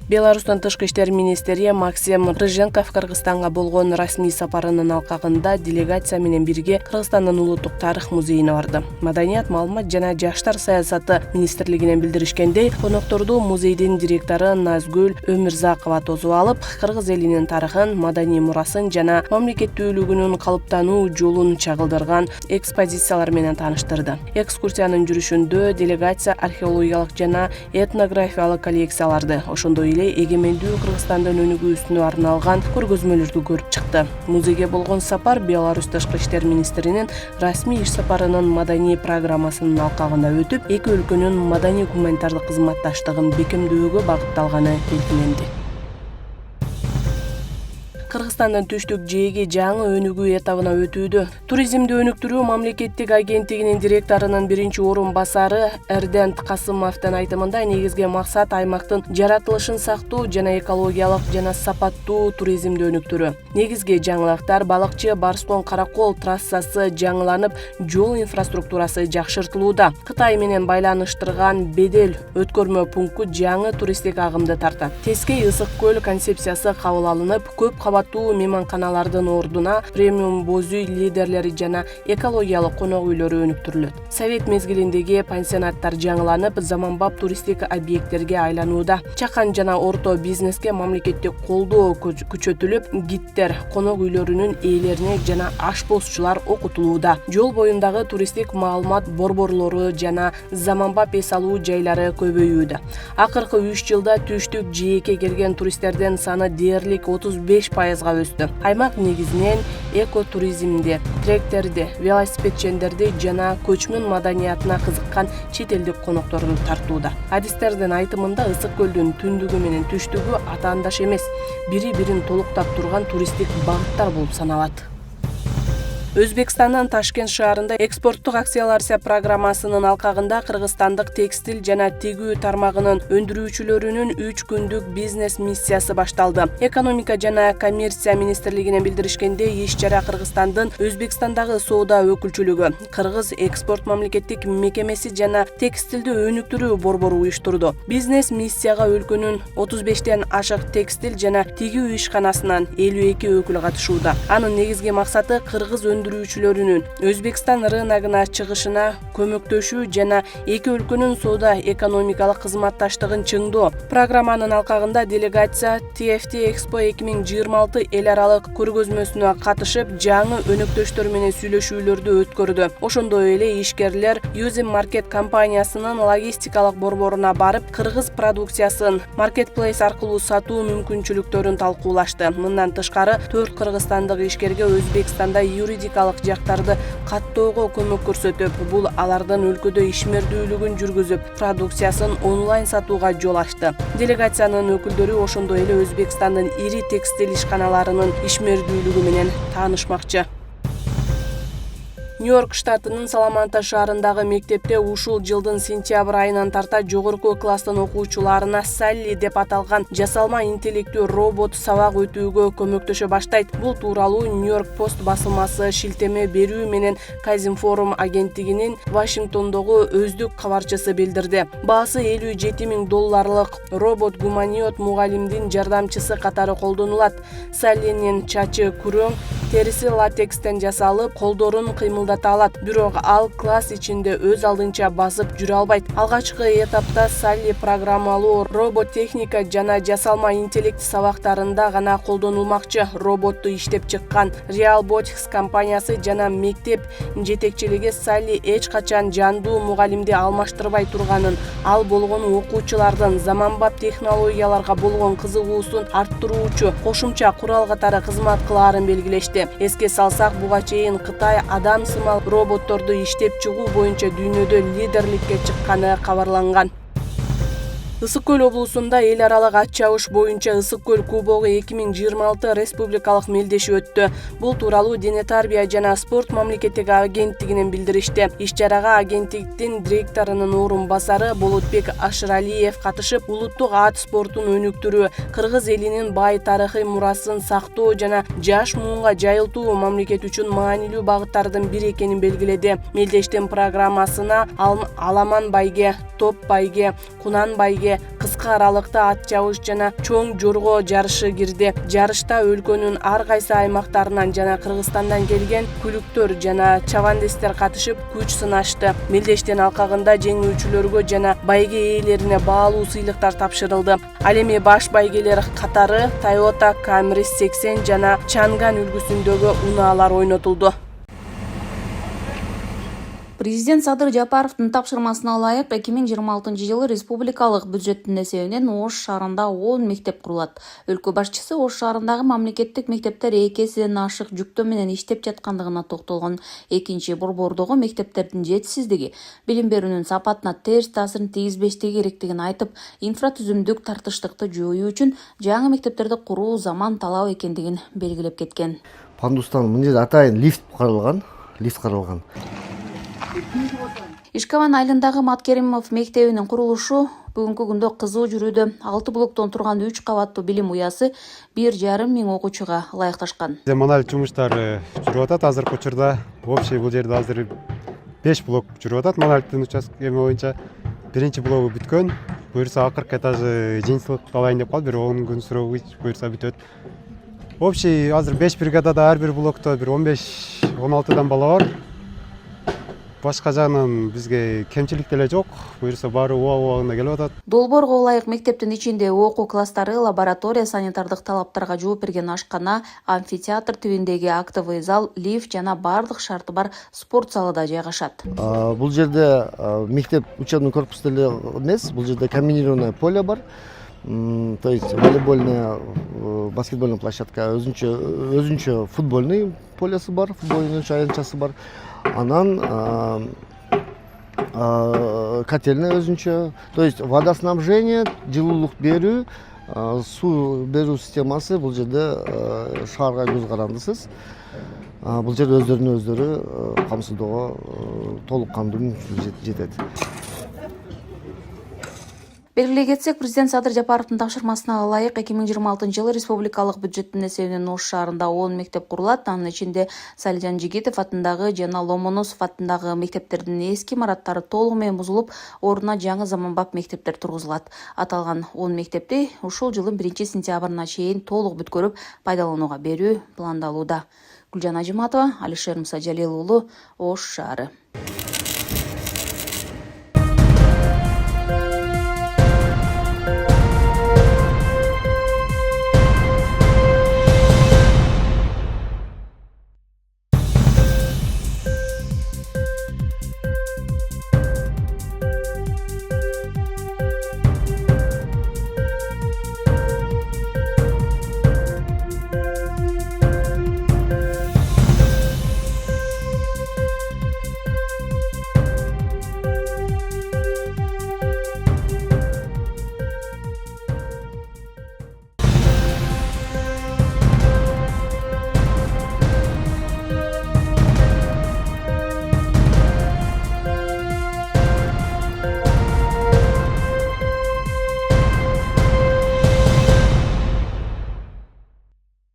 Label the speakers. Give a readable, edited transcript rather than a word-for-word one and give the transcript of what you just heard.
Speaker 1: Беларустун тышкы иштер министри Максим Рыженков Кыргызстанга болгон расмий сапарынын алкагында делегация менен бирге Кыргызстандын улуттук тарых музейине барды. Маданият, маалымат жана жаштар саясаты министрлигинен билдиришкендей, конокторду музейдин директору Назгүл Өмүрзакова тосуп алып, кыргыз элинин тарыхын, маданий мурасын жана мамлекеттүүлүгүнүн калыптануу жолун чагылдырган экспозициялар менен тааныштырды. Экскурсиянын жүрүшүндө делегация археологиялык жана этнографиялык коллекцияларды, ошондой эгемендүү Кыргызстандын өнүгүүсүнө арналган көргөзмөлөрдү көрүп чыкты. Музейге болгон сапар Беларусь тышкы иштер министринин расмий иш сапарынын маданий программасынын алкагында өтүп, эки өлкөнүн маданий гуманитардык кызматташтыгын бекемдөөгө багытталганы белгиленди. Кыргызстандын түштүк жээги жаңы өнүгүү этабына өтүүдө. Туризмди өнүктүрүү мамлекеттик агенттигинин директорунун биринчи орун басары Эрдент Касымовдун айтымында негизги максат аймактын жаратылышын сактоо жана экологиялык жана сапаттуу туризмди өнүктүрүү. Негизги жаңылыктар балыкчы Барскон Каракол трассасы жаңыланып, жол инфраструктурасы жакшыртылууда. Кытай менен байланыштырган Бедел өткөрмө пункту жаңы туристтик агымды тартат. Тескей ысык көл концепциясы кабыл алынып, көп кабаттуу мейманканалардын ордуна премиум боз үй лидерлери жана экологиялык конок үйлөрү өнүктүрүлөт. Совет мезгилиндеги пансионаттар жаңыланып, заманбап туристтик объекттерге айланууда. Чакан жана орто бизнеске мамлекеттик колдоо күчөтүлүп, гидтер, конок үйлөрүнүн ээлерине жана ашпозчулар окутулууда. Жол боюндагы туристтик маалымат борборлору жана заманбап эс алуу жайлары көбөйүүдө. Акыркы 3 жылда түштүк жээкке келген туристтердин саны дээрлик 35% өстү. Аймак негизинен экотуризмди, тректерди, велосипедчендерди жана көчмөн маданиятына кызыккан чет элдик конокторду тартууда. Адистердин айтымында ысык көлдүн түндүгү менен түштүгү атаандаш эмес, бири-бирин толуктап турган туристтик багыттар болуп саналат. Өзбекстандын Ташкент шаарында экспорттук акциялар программасынын алкагында кыргызстандык текстиль жана тигүү тармагынын өндүрүүчүлөрүнүн 3 күндүк бизнес миссиясы башталды. Экономика жана коммерция министрлигинен билдиришкендей, иш-чара Кыргызстандын Өзбекстандагы соода өкүлчүлүгү, Кыргыз экспорт мамлекеттик мекемеси жана текстилди өнүктүрүү борбору уюштурду. Бизнес миссияга өлкөнүн 35тен ашык текстиль жана тигүү ишканасынан 52 өкүл катышууда. Анын негизги максаты кыргыз өндүрүүчүлөрүнүн Өзбекстан рыногуна чыгышына көмөктөшүү жана эки өлкөнүн соода экономикалык кызматташтыгын чыңдоо. Программанын алкагында делегация TFT Expo 2026 эл аралык көргөзмөсүнө катышып, жаңы өнөктөштөр менен сүйлөшүүлөрдү өткөрдү. Ошондой эле ишкерлер Юзим Маркет компаниясынын логистикалык борборуна барып, кыргыз продукциясын маркетплейс аркылуу сатуу мүмкүнчүлүктөрүн талкуулашты. Мындан тышкары 4 кыргызстандык ишкерге Өзбекстанда юридикалык жактарды каттоого көмөк көрсөтүп, бул алардын өлкөдө ишмердүүлүгүн жүргүзүп, продукциясын онлайн сатууга жол ачты. Делегациянын өкүлдөрү ошондой эле Өзбекстандын ири текстиль ишканаларынын ишмердүүлүгү менен таанышмакчы. Нью-Йорк штатынын Саламанта шаарындагы мектепте ушул жылдын сентябрь айынан тарта жогорку класстын окуучуларына Салли деп аталган жасалма интеллектүү робот сабак өтүүгө көмөктөшө баштайт. Бул тууралуу Нью-Йорк Пост басылмасы шилтеме берүү менен Казинформ агенттигинин Вашингтондогу өздүк кабарчысы билдирди. Баасы $57,000 робот гуманиот мугалимдин жардамчысы катары колдонулат. Саллинин чачы күрөң, териси латекстен жасалып, колдорун кыймылдата алат. Бирок ал класс ичинде өз алдынча басып жүрө албайт. Алгачкы этапта Салли программалуу роботехника жана жасалма интеллект сабактарында гана колдонулмакчы. Роботту иштеп чыккан Realbotics компаниясы жана мектеп жетекчилиги Салли эч качан жандуу мугалимди алмаштырбай турганын, ал болгону окуучулардын заманбап технологияларга болгон кызыгуусун арттыруучу кошумча курал катары кызмат кылаарын белгилешти. Эске салсак, буга чейин Кытай адам сымал роботторду иштеп чыгуу боюнча дүйнөдө лидерликке чыкканы кабарланган. Ысык көл облусунда эл аралык ат чабыш боюнча Ысык көл кубогу 2026 республикалык мелдеши өттү. Бул тууралуу Дене тарбия жана спорт мамлекеттик агенттигинен билдиришти. Иш-чарага агенттиктин директорунун орун басары Болотбек Ашыралиев катышып, улуттук ат спортун өнүктүрүү, кыргыз элинин бай тарыхый мурасын сактоо жана жаш муунга жайылтуу мамлекет үчүн маанилүү багыттардын бири экенин белгиледи. Мелдештин программасына Аламан байге, Топ байге, Кунан байге, элге кыска аралыкта ат жабыш жана чоң жорго жарышы кирди. Жарышта өлкөнүн ар кайсы аймактарынан жана Кыргызстандан келген күлүктөр жана чабандестер катышып күч сынашты. Мелдештен алкагында жеңүүчүлөргө жана байге ээлерине баалуу сыйлыктар тапшырылды. Ал эми баш байгелер катары Toyota Camry 80 жана Чанган үлгүсүндөгү унаалар ойнотулду.
Speaker 2: Президент Садыр Жапаровдун тапшырмасына ылайык 2026-жылы республикалык бюджеттин эсебинен Ош шаарында 10 мектеп курулат. Өлкө башчысы Ош шаарындагы мамлекеттик мектептер 2 эседен ашык жүктөө менен иштеп жаткандыгына токтолгон. Экинчи борбордогу мектептердин жетишсиздиги билим берүүнүн сапатына терс таасирин тийгизбештиги керектигин айтып, инфратүзүмдүк тартыштыкты жоюу үчүн жаңы мектептерди куруу заман талап экендигин белгилеп кеткен.
Speaker 3: Пандустан мына жерде атайын лифт каралган.
Speaker 2: Ишкабан айылындагы Маткеримов мектебинин курулушу бүгүнкү күндө кызуу жүрүүдө. 6 блоктон турган 3 кабаттуу билим уясы 1,5 миң окуучуга ылайыкташкан.
Speaker 4: Заманауи жумуштар жүрүп атат азыркы учурда. Общий бул жерде азыр 5 блок жүрүп атат. Монолиттин участкеси боюнча биринчи блогу бүткөн. Буюрса акыркы этажы жыйынтык алайын деп калды. Бир 10 күн суроо буюрса бүтөт. Общий азыр 5 бригадада ар бир блокто бир 15-16дан бала бар. Башка жагынан бизге кемчилик деле жок. Буюрса баары убагында келип атат.
Speaker 2: Долбоорго ылайык мектептин ичинде окуу класстары, лаборатория, санитардык талаптарга жооп берген ашкана, амфитеатр тибиндеги актовый зал, лифт жана бардык шарты бар спорт залы да жайгашат.
Speaker 3: Бул жерде мектеп учебный корпус деле эмес, бул жерде комбинированное поле бар. То есть волейбольная, баскетбольная площадка, өзүнчө футбольный полеси бар, футбольный аянтчасы бар. Анан котельная өзүнчө, то есть водоснабжение, жылуулук берүү, суу берүү системасы бул жерде шаарга көз карандысыз. Бул жерде өздөрүнө өздөрү камсыздоого толук кандуу жетет.
Speaker 2: Белгилей кетсек, президент Садыр Жапаровдун тапшырмасына ылайык 2026-жылы республикалык бюджеттин эсебинен Ош шаарында 10 мектеп курулат. Анын ичинде Салижан Жигитов атындагы жана Ломоносов атындагы мектептердин эски имараттары толугу менен бузулуп, ордуна жаңы заманбап мектептер тургузулат. Аталган 10 мектепти ушул жылдын 1-сентябрына чейин толук бүткөрүп пайдаланууга берүү пландалууда. Гүлжан Ажиматова, Алишер Мусажалил уулу, Ош шаары.